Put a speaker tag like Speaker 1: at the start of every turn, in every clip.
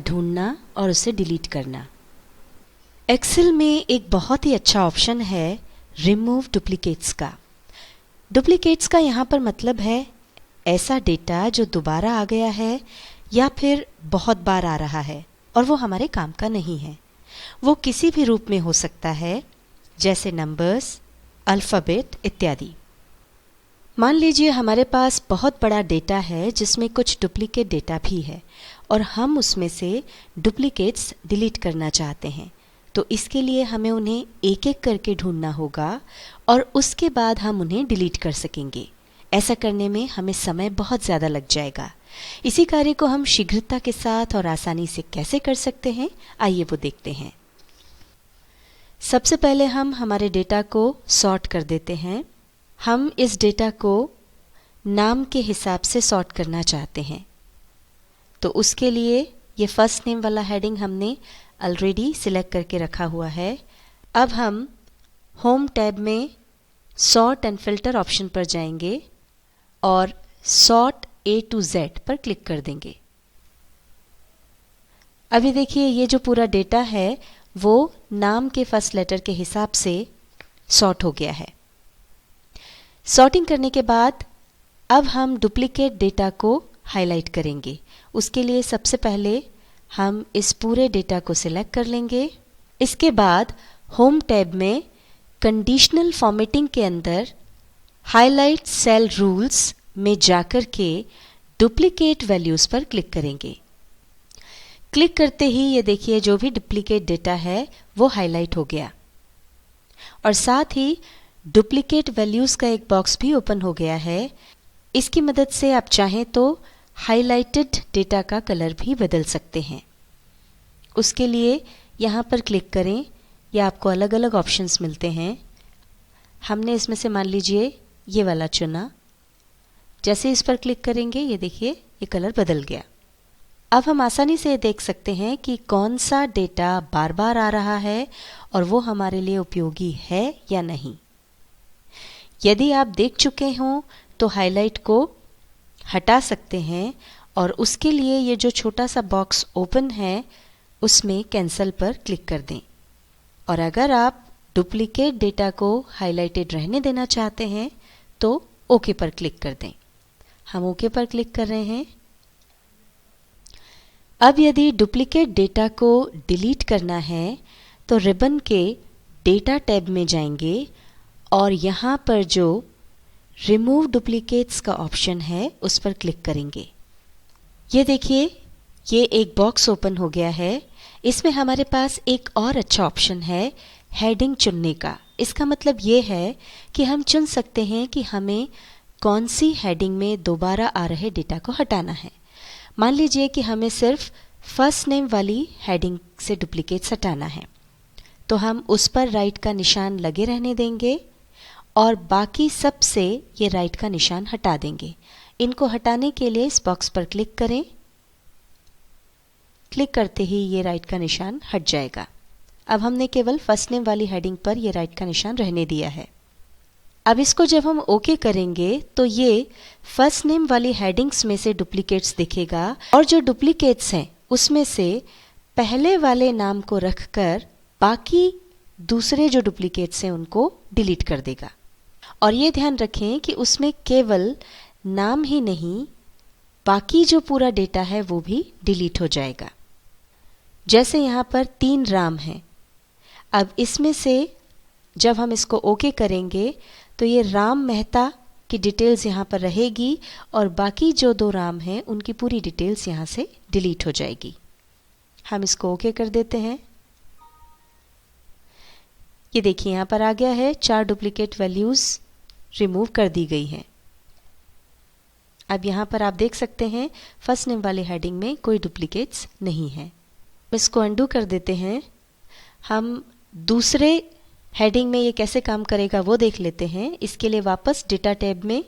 Speaker 1: ढूंढना और उसे डिलीट करना। एक्सेल में एक बहुत ही अच्छा ऑप्शन है रिमूव डुप्लीकेट्स का। डुप्लीकेट्स का यहाँ पर मतलब है ऐसा डेटा जो दोबारा आ गया है या फिर बहुत बार आ रहा है और वो हमारे काम का नहीं है। वो किसी भी रूप में हो सकता है, जैसे नंबर्स, अल्फ़ाबेट इत्यादि। मान लीजिए हमारे पास बहुत बड़ा डेटा है जिसमें कुछ डुप्लीकेट डेटा भी है और हम उसमें से डुप्लीकेट्स डिलीट करना चाहते हैं। तो इसके लिए हमें उन्हें एक एक करके ढूंढना होगा और उसके बाद हम उन्हें डिलीट कर सकेंगे। ऐसा करने में हमें समय बहुत ज़्यादा लग जाएगा। इसी कार्य को हम शीघ्रता के साथ और आसानी से कैसे कर सकते हैं, आइए वो देखते हैं। सबसे पहले हम हमारे डेटा को सॉर्ट कर देते हैं। हम इस डेटा को नाम के हिसाब से सॉर्ट करना चाहते हैं। तो उसके लिए ये फर्स्ट नेम वाला हेडिंग हमने ऑलरेडी सिलेक्ट करके रखा हुआ है। अब हम होम टैब में सॉर्ट एंड फिल्टर ऑप्शन पर जाएंगे और सॉर्ट A to Z पर क्लिक कर देंगे। अभी देखिए ये जो पूरा डेटा है वो नाम के फर्स्ट लेटर के हिसाब से सॉर्ट हो गया है। सॉर्टिंग करने के बाद अब हम डुप्लीकेट डेटा को हाईलाइट करेंगे। उसके लिए सबसे पहले हम इस पूरे डेटा को सिलेक्ट कर लेंगे। इसके बाद होम टैब में कंडीशनल फॉर्मेटिंग के अंदर हाईलाइट सेल रूल्स में जाकर के डुप्लीकेट वैल्यूज पर क्लिक करेंगे। क्लिक करते ही ये देखिए जो भी डुप्लीकेट डेटा है वो हाईलाइट हो गया और साथ ही डुप्लीकेट वैल्यूज का एक बॉक्स भी ओपन हो गया है। इसकी मदद से आप चाहें तो हाईलाइटेड डेटा का कलर भी बदल सकते हैं। उसके लिए यहाँ पर क्लिक करें या आपको अलग अलग ऑप्शंस मिलते हैं। हमने इसमें से मान लीजिए ये वाला चुना। जैसे इस पर क्लिक करेंगे ये देखिए ये कलर बदल गया। अब हम आसानी से देख सकते हैं कि कौन सा डेटा बार बार आ रहा है और वो हमारे लिए उपयोगी है या नहीं। यदि आप देख चुके हों तो हाईलाइट को हटा सकते हैं और उसके लिए ये जो छोटा सा बॉक्स ओपन है उसमें कैंसल पर क्लिक कर दें। और अगर आप डुप्लीकेट डेटा को हाईलाइटेड रहने देना चाहते हैं तो ओके पर क्लिक कर दें। हम ओके पर क्लिक कर रहे हैं। अब यदि डुप्लीकेट डेटा को डिलीट करना है तो रिबन के डेटा टैब में जाएंगे और यहाँ पर जो रिमूव डुप्लीकेट्स का ऑप्शन है उस पर क्लिक करेंगे। ये देखिए ये एक बॉक्स ओपन हो गया है। इसमें हमारे पास एक और अच्छा ऑप्शन है हेडिंग चुनने का। इसका मतलब ये है कि हम चुन सकते हैं कि हमें कौन सी हेडिंग में दोबारा आ रहे डेटा को हटाना है। मान लीजिए कि हमें सिर्फ फर्स्ट नेम वाली हेडिंग से डुप्लीकेट्स हटाना है तो हम उस पर राइट का निशान लगे रहने देंगे और बाकी सब से ये राइट का निशान हटा देंगे। इनको हटाने के लिए इस बॉक्स पर क्लिक करें। क्लिक करते ही ये राइट का निशान हट जाएगा। अब हमने केवल फर्स्ट नेम वाली हेडिंग पर ये राइट का निशान रहने दिया है। अब इसको जब हम ओके करेंगे तो ये फर्स्ट नेम वाली हेडिंग्स में से डुप्लीकेट्स दिखेगा और जो डुप्लीकेट्स हैं उसमें से पहले वाले नाम को रखकर बाकी दूसरे जो डुप्लीकेट्स हैं उनको डिलीट कर देगा। और ये ध्यान रखें कि उसमें केवल नाम ही नहीं बाकी जो पूरा डेटा है वो भी डिलीट हो जाएगा। जैसे यहाँ पर 3 राम हैं। अब इसमें से जब हम इसको ओके करेंगे तो ये राम मेहता की डिटेल्स यहाँ पर रहेगी और बाकी जो 2 राम हैं उनकी पूरी डिटेल्स यहाँ से डिलीट हो जाएगी। हम इसको ओके कर देते हैं। ये देखिए यहाँ पर आ गया है 4 डुप्लीकेट वैल्यूज रिमूव कर दी गई हैं। अब यहाँ पर आप देख सकते हैं फर्स्ट नेम वाले हेडिंग में कोई डुप्लीकेट्स नहीं है। इसको अंडू कर देते हैं। हम दूसरे हेडिंग में ये कैसे काम करेगा वो देख लेते हैं। इसके लिए वापस डेटा टैब में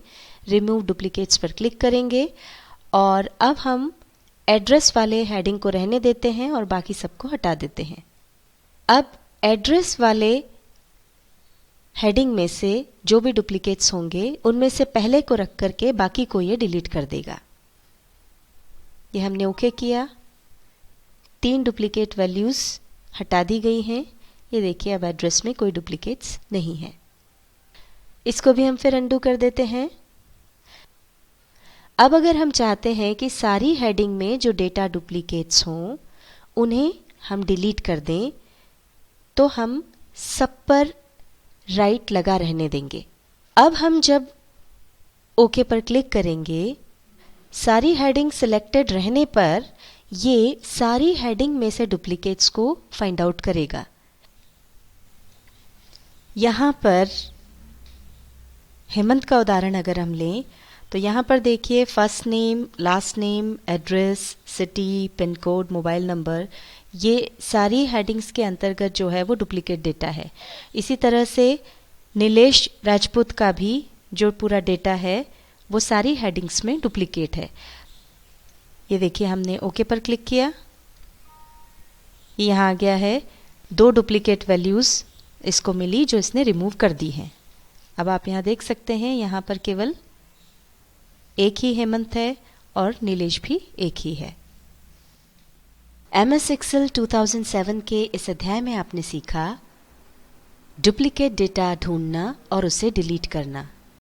Speaker 1: रिमूव डुप्लीकेट्स पर क्लिक करेंगे और अब हम एड्रेस वाले हेडिंग को रहने देते हैं और बाकी सबको हटा देते हैं। अब एड्रेस वाले हेडिंग में से जो भी डुप्लीकेट्स होंगे उनमें से पहले को रख करके बाकी को ये डिलीट कर देगा। ये हमने ओके किया। 3 डुप्लीकेट वैल्यूज़ हटा दी गई हैं। ये देखिए अब एड्रेस में कोई डुप्लीकेट्स नहीं है। इसको भी हम फिर अंडू कर देते हैं। अब अगर हम चाहते हैं कि सारी हेडिंग में जो डेटा डुप्लीकेट्स हों उन्हें हम डिलीट कर दें, तो हम सब पर राइट लगा रहने देंगे। अब हम जब ओके पर क्लिक करेंगे, सारी हेडिंग सिलेक्टेड रहने पर ये सारी हेडिंग में से डुप्लीकेट्स को फाइंड आउट करेगा। यहाँ पर हेमंत का उदाहरण अगर हम लें तो यहाँ पर देखिए first name, last name, address, city, pin code, mobile number, ये सारी हेडिंग्स के अंतर्गत जो है वो डुप्लीकेट डेटा है। इसी तरह से नीलेश राजपूत का भी जो पूरा डेटा है वो सारी हेडिंग्स में डुप्लीकेट है। ये देखिए हमने ओके पर क्लिक किया, यहाँ आ गया है 2 डुप्लीकेट वैल्यूज़ इसको मिली जो इसने रिमूव कर दी हैं। अब आप यहाँ देख सकते हैं यहाँ पर केवल एक ही हेमंत है और नीलेश भी एक ही है। MS Excel 2007 के इस अध्याय में आपने सीखा डुप्लीकेट डेटा ढूंढना और उसे डिलीट करना।